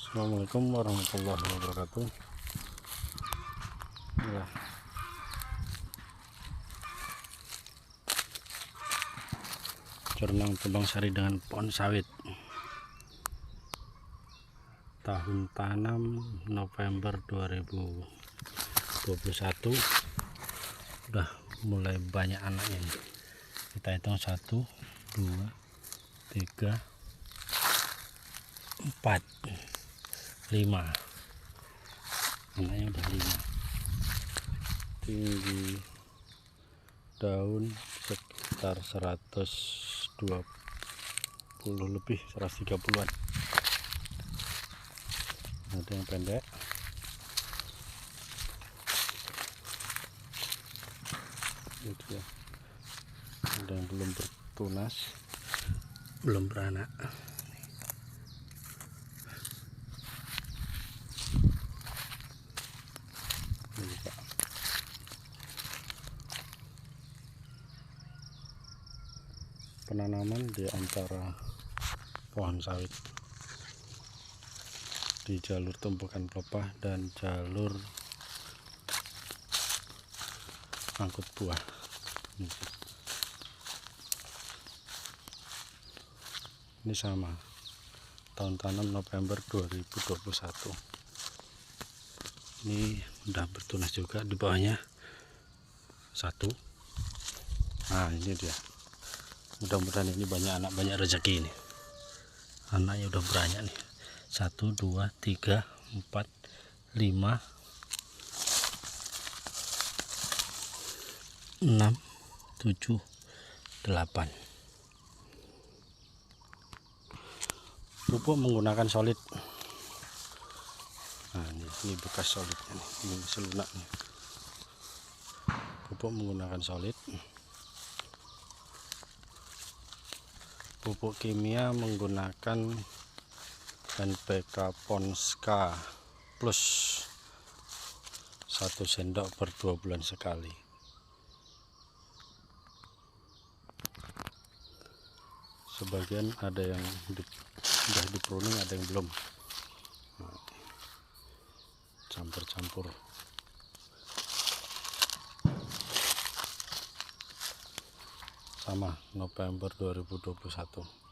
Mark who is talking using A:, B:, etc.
A: Assalamualaikum warahmatullahi wabarakatuh. Ya, Jurnang Tumbang Sari dengan pohon sawit. Tahun tanam November 2021. Udah mulai banyak anaknya nih. Kita hitung 1, 2, 3, 4, 5. Anaknya udah 5. Tinggi daun sekitar 120 lebih, 130-an. Ada yang pendek, itu ya. Ada yang belum bertunas, belum beranak. Ini, Pak. Penanaman di antara pohon sawit di jalur tumpukan pelepah dan jalur angkut buah. Ini sama, tahun tanam November 2021. Ini udah bertunas juga, di bawahnya 1. Nah, ini dia. Mudah-mudahan ini banyak anak, banyak rezeki ini. Anaknya udah banyak nih. 1, 2, 3, 4, 5, 6, 7, 8. Pupuk menggunakan solid. Nah, ini bekas solidnya nih. Ini selunak nih. Pupuk menggunakan solid. Pupuk kimia menggunakan NPK Ponska Plus 1 sendok per 2 bulan sekali. Sebagian ada yang sudah di pruning, ada yang belum. Nah, campur-campur. Sama November 2021.